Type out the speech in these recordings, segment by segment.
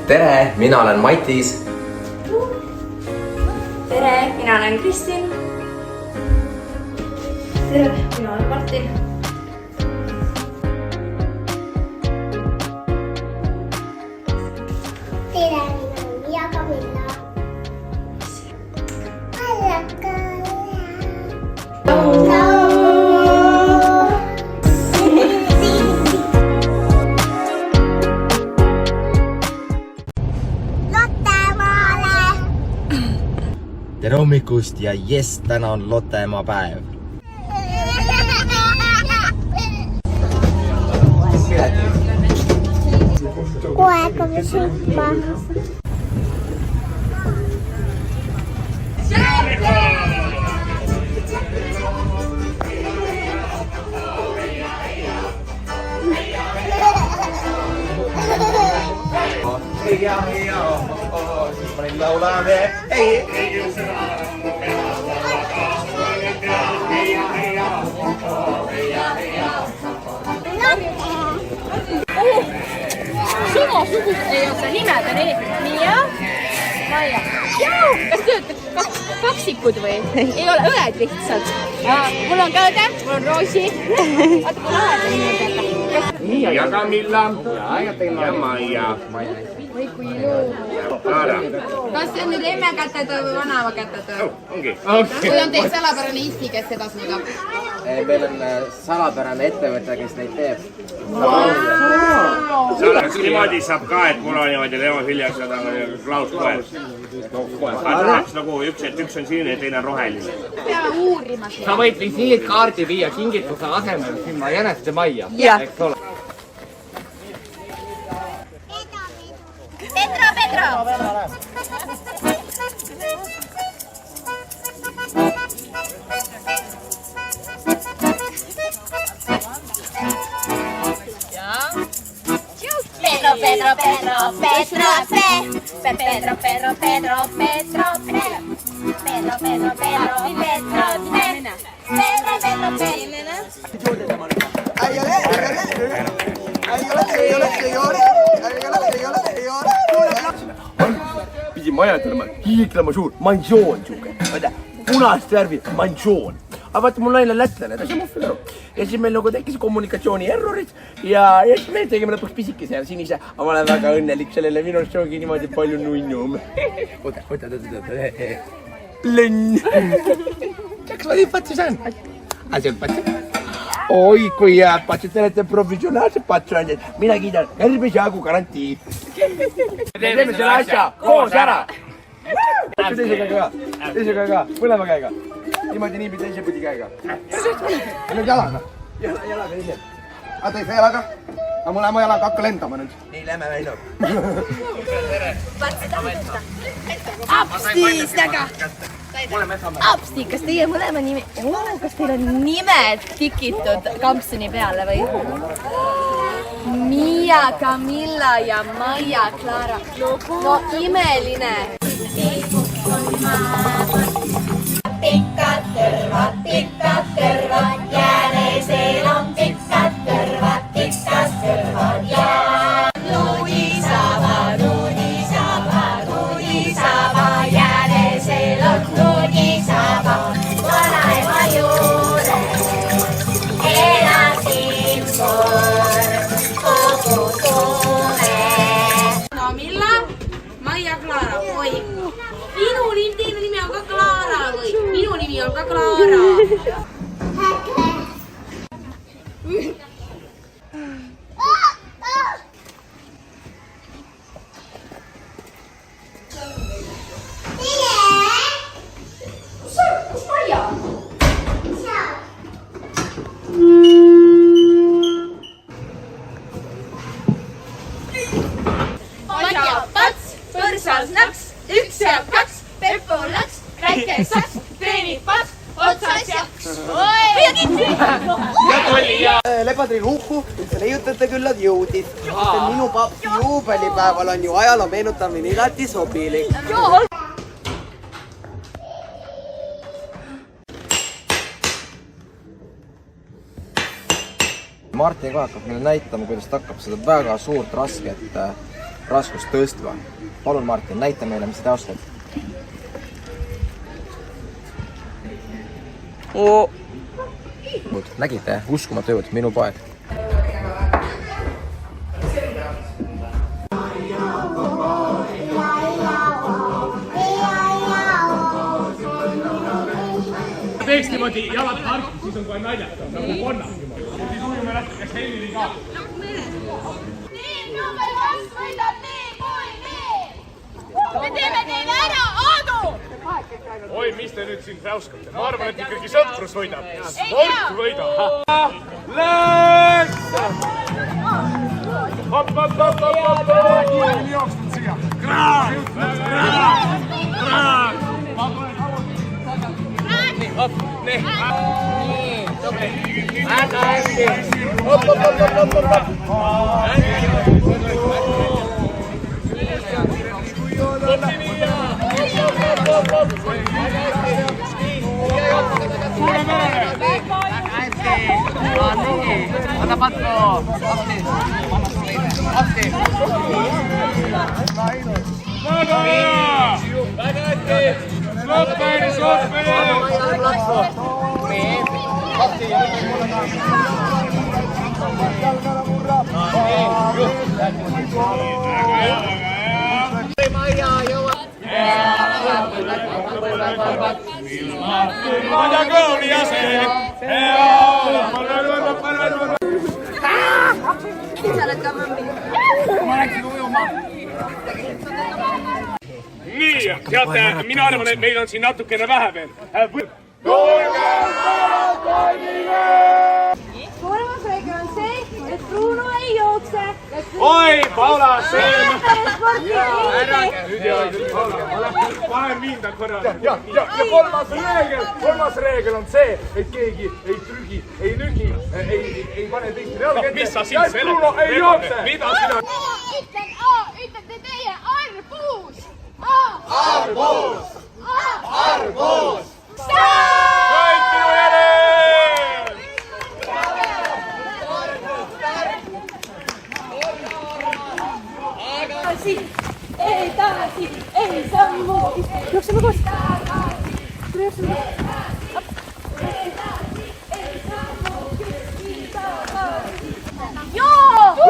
tere, mina olen Matis. Tere, mina olen Kristin. Tere, mina olen Martin. Tere, mina olen Mia Camilla. Tere hommikust ja jess, täna on Lottemaa päev. Kohe hakkame sõitma. Samasugused ei ole nimed on Mia, Maia. Kas te olete kaksikud või? Ei ole õed lihtsalt. Mul on Kõõde, mul on Roosi. Vaata, kui õed on nimed. Mia ja Camilla ja Maia. Või kui ilus. Kas see on nüüd emme kätetöö või vanava kätetöö? Ongi. Või on teil salapärane isti, kes seda suudab? Meil on salapärane ettevõte, kes neid teeb. Kas niimoodi saab ka, et mul on niimoodi Leo Hiljaks ja Klaus koer? Aga tahaks nagu üks on sinine ja teine on roheline. Peame uurima seda. Sa võid visiitkaardi viia kingituse asemel sinna Jäneste majja, eks ole. Pidi majandama hiiglama suur mansioon siuke, punast värvi mansioon. Aga vaata, mul naine lätlane, ta saab aru. Ja siis meil nagu tekkis kommunikatsiooni errorid ja siis me tegime lõpuks pisikese ja sinise. Aga ma olen väga õnnelik sellele, minust ongi niimoodi palju nunnum. Oota. Plõnn. Kas ma nüüd patsu saan? See on patsu. Oi, kui hea patsu, te olete professionaalsed patsuandjad. Mina kiidan järgmise jagu garantii. Teeme selle asja koos ära. Teise käega, mõlema käega. Niimoodi niibi teise pudi käega. Nüüd jalaga. Jalaga ise. Teise jalaga. Mõlema jalaga hakka lendama nüüd. Nii, lähme välja. Apstis, taga! Apsti, kas teie mõlema nime... Kas teil on nimed tikitud kampsuni peale või? Mia, Camilla ja Maia, Clara. No imeline! Pikad kõrvad, Jäänesel on pikad kõrvad ja nuudisaba, Jäänesel on nuudisaba, vanaema juures elasin kogu suve. Camilla, Maia, Clara, oi. Minu nimi on ka Clara või? Minu nimi on ka Clara. Kus Maia? Maia pats, põrsas naks, üks ja kaks, Peppo laks, räike saks, treenib pats, otsas jaks. Oi! Lepatriil Uhku, üldse leiutate küll, et jõudis. Minu papsi juubelipäeval on ju ajaloo meenutamine igati sobilik. Martin kohe hakkab meile näitama, kuidas ta hakkab seda väga suurt rasket raskust tõstva. Palun, Martin, näita meile, mis seda oskad. Nägite, uskumatu jõud, minu poeg. Teeks niimoodi jalad harki, siis on kohe naljata, nagu konna. Siis ujume natuke Helili ka. Nii, number 2 võidab nii kui nii. Me teeme teile ära, Aadu! Oi, mis te nüüd siin räuskate? Ma arvan, et ikkagi sõprus võidab. Sport võidab. Läks! Hop, hop, hop, hop, hop, hop! Kiiremini jooksnud siia. Kraak! Kraak! Kraak! Hop, nii. Väga hästi. Hop, hop, hop, hop, hop, hop. Anna patko. Appi. Väga hea! Väga hästi! Sloppeni, sloppeni! Ilma kooli jäsen! Nii, teate, mina arvan, et meil on siin natukene vähe veel. Kolmas reegel on see, et Bruno ei jookse. Oi, Paula, see... Nüüd Vahem viinda korra. Ja kolmas reegel on see, et keegi ei trügi, ei nügi, ei pane teistele jalga ette. Mis sa siin selle? Bruno ei jookse! Mida sina? Ütlen A, ütlete teie arbuus. Arbuus! Arbuus! Kõik minu järel! edasi, ei sammu. Jookseme koos. Jookseme koos.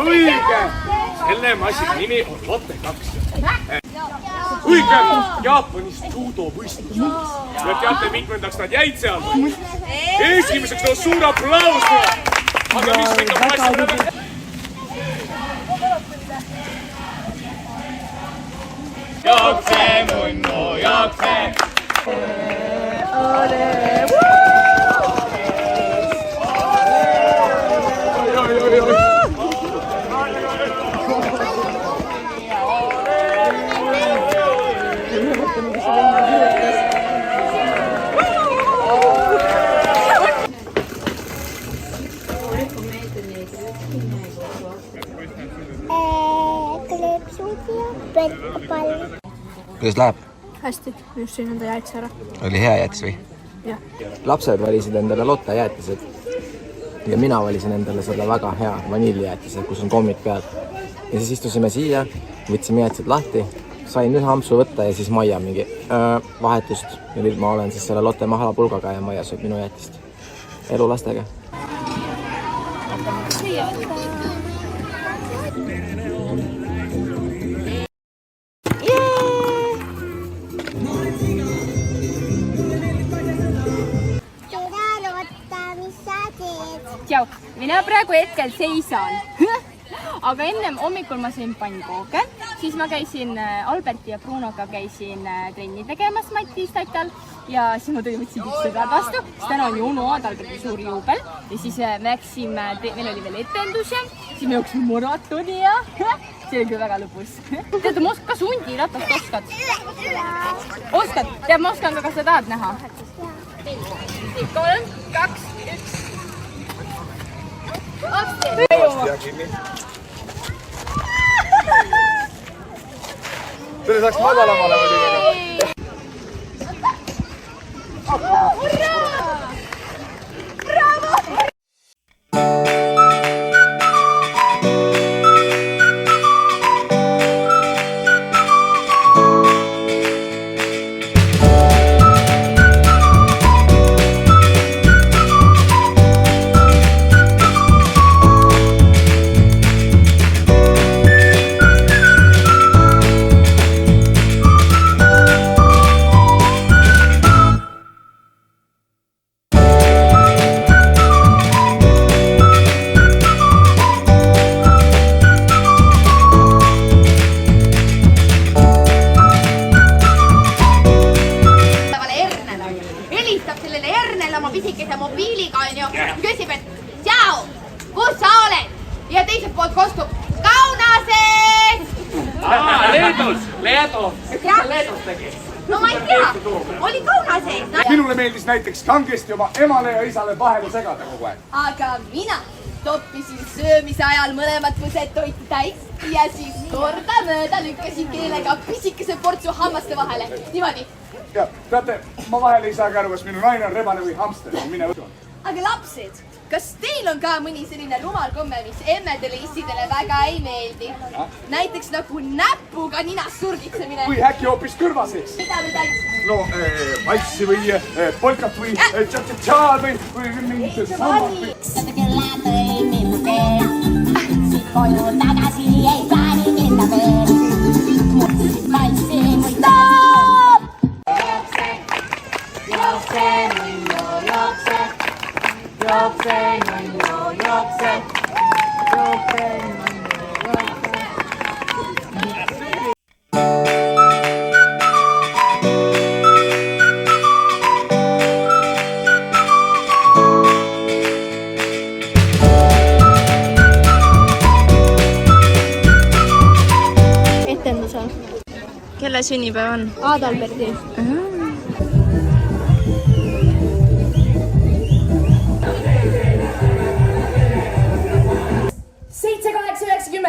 Õige! Selle massini nimi on Lotte 2. Õige! Jaapanis judo võistlus. Ja teate, mitmendaks nad jäid seal? Esimeseks on suur aplaus. Aga mis ikka passi? Jookse, munnu, jookse! Kuidas läheb? Hästi, just sõin enda jäätis ära. Oli hea jäätis või? Jah. Lapsed valisid endale Lotte jäätised. Ja mina valisin endale selle väga hea vanillijäätise, kus on kommid peal. Ja siis istusime siia, võtsime jäätised lahti, sain ühe ampsu võtta ja siis Maia mingi vahetust. Ja nüüd ma olen siis selle Lotte mahlapulgaga ja Maia sööb minu jäätist. Elu lastega. Tšau, mina praegu hetkel seisan. Aga ennem hommikul ma sõin pannkooke, siis ma käisin Alberti ja Brunoga käisin trenni tegemas Mati Statal ja siis ma võtsin sõbrad vastu, sest täna on ju onu Adalberti suur juubel ja siis me läksime, meil oli veel etendus ja siis me jooksime maratoni ja see oli küll väga lõbus. Tead, kas hundiratast oskad? Oskad? Tead, ma oskan ka, kas sa tahad näha? 3, 2, 1. Selle saaks madalamale muidugi. Leedus. Mis sa Leedus tegid? no ma ei tea, oli kauna sees no. minule meeldis näiteks kangesti oma emale ja isale vahele segada kogu aeg. Aga mina toppisin söömise ajal mõlemad võsed toitu täis ja siis kordamööda lükkasin keelega pisikese portsu hammaste vahele. Niimoodi. Ja teate, ma vahel ei saagi aru, kas minu naine on rebane või hamster. Mine võtta. Aga lapsed, kas teil on ka mõni selline rumal komme, mis emmedele issidele väga ei meeldi? Näiteks nagu näpuga ninas surgitsemine. Või äkki hoopis kõrvaseks. Mida või tantsida? No, valssi või polkat või tša-tša-tšaad või mingit sammad. Kyllä tõi minke, siit koju tagasi ei plaani minna veel. Valssi või Stopp! Jookse, nunnu, jookse. Jookse, nunnu, jookse. Jookse, nunnu, jookse. Etenduse. Kelle sünnipäev on? Adalberti.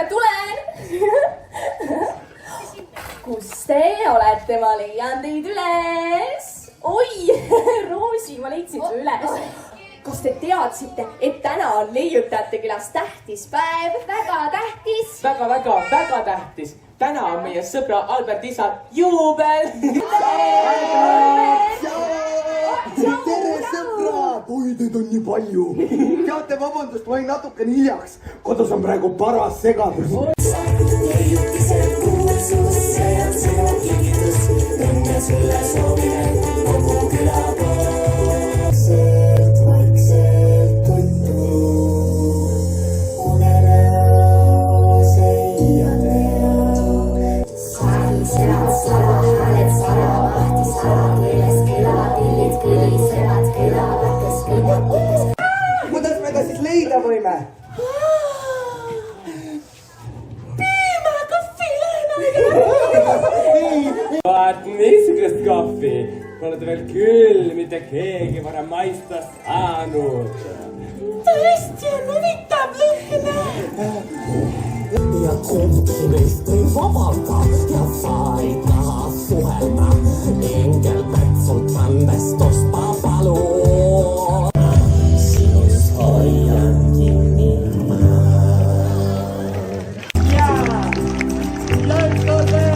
tulen! Kus te olete? Ma leian teid üles. Oi, Roosi, ma leidsin su üles. Kas te teadsite, et täna on leiutajate külas tähtis päev? Väga tähtis. Väga tähtis. Täna on meie sõbra Albert isal juubel. Tere sõbrad! Oi, teid on nii palju. Teate, vabandust, ma olin natukene hiljaks. Kodus on praegu paras segadus. Kuidas me ta siis leida võime? Vaat niisugust kohvi pole te veel küll mitte keegi varem maista saanud. Tõesti on huvitav lõhna. Ja kompsimist ei vabanda ja said näha suhelda. Engelbert sult andest ospa palun. Sinust hoian kinni ma. Ja lõhkode.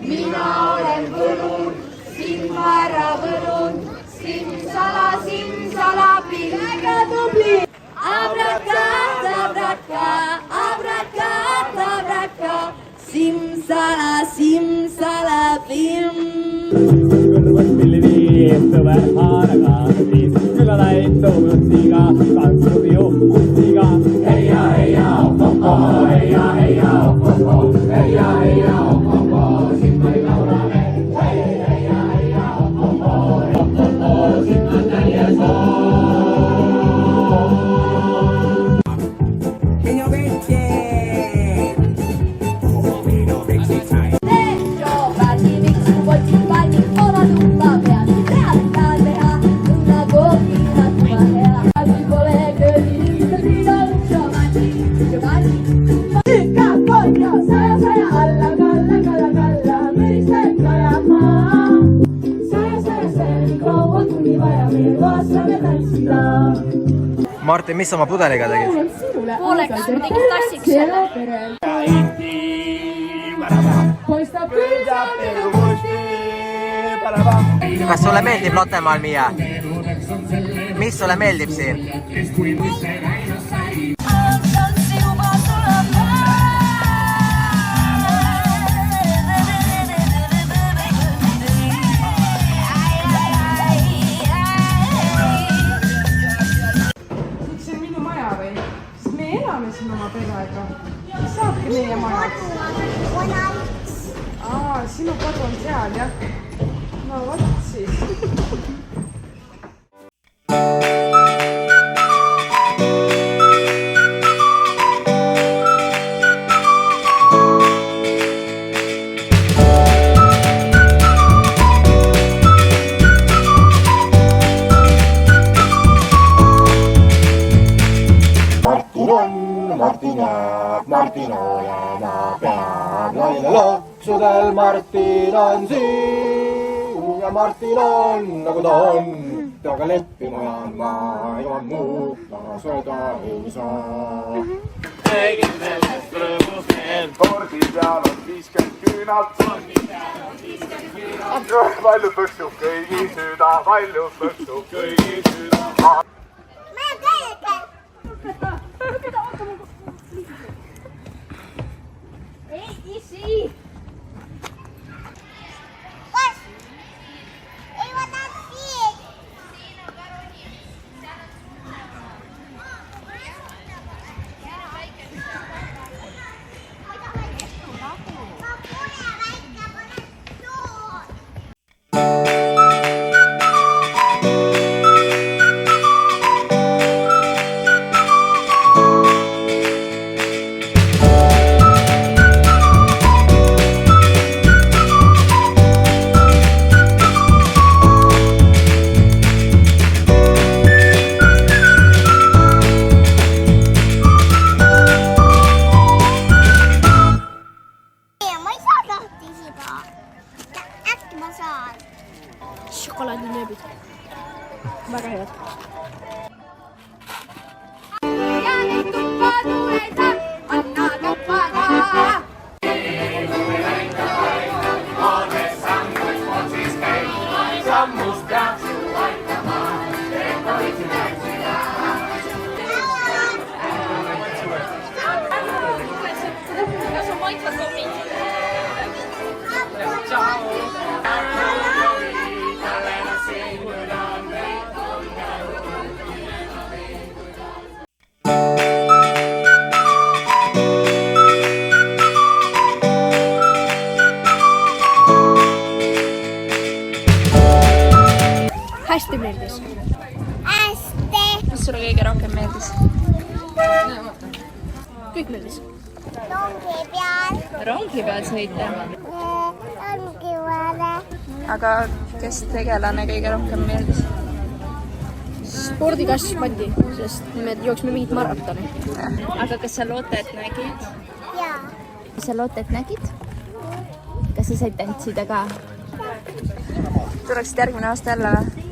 Mina olen võlunud, silma ära võlunud. Simsala, pill. Väga tubli. Abracadabraca, abracadabraca, simsala, bim. Kõrvad pilliviistuve haarakaastis, külla läitunud siga, kansud juhtiga. Heia, oh-oh-oh, heia, oh-oh-oh, heia, oh-oh-oh, sinna ei laulane. Heia, oh-oh-oh, oh-oh-oh, sinna näljes on. Martin, mis sa oma pudeliga tegid? Pooleks, ma tegin tassiks selle. Kas sulle meeldib Lottemaal, Miia? Mis sulle meeldib siin? Siin oma perega. Mis saabki meie majaks? Sinu kodu on seal, jah? No vot siis. elama peab. Naine loksudel, Martin on siin ja Martin on nagu ta on. Temaga leppima jään ma ja muuta seda ei saa. Tegin sellest rõõmus meel, tordi peal on 50 küünalt. Palju tõksub kõigi süda, palju tõksub kõigi süda. Ei, isi! Šokolaadinööbid. Väga head. Ja nüüd tuppa tuleida, anna tuppada. Sammust peaks ju aitama, et hoidsin läksida. Kas on maitsvad kommid? Hästi meeldis. Hästi. Mis sulle kõige rohkem meeldis? Kõik meeldis. Rongi peal. Rongi peal sõita? Rongi peale. Aga kes tegelane kõige rohkem meeldis? Spordikass pandi, sest me jooksime mingit maratoni. Aga kas sa Lottet nägid? Jaa. Kas sa Lottet nägid? Kas sa said tantsida ka? Tuleksid järgmine aasta jälle või?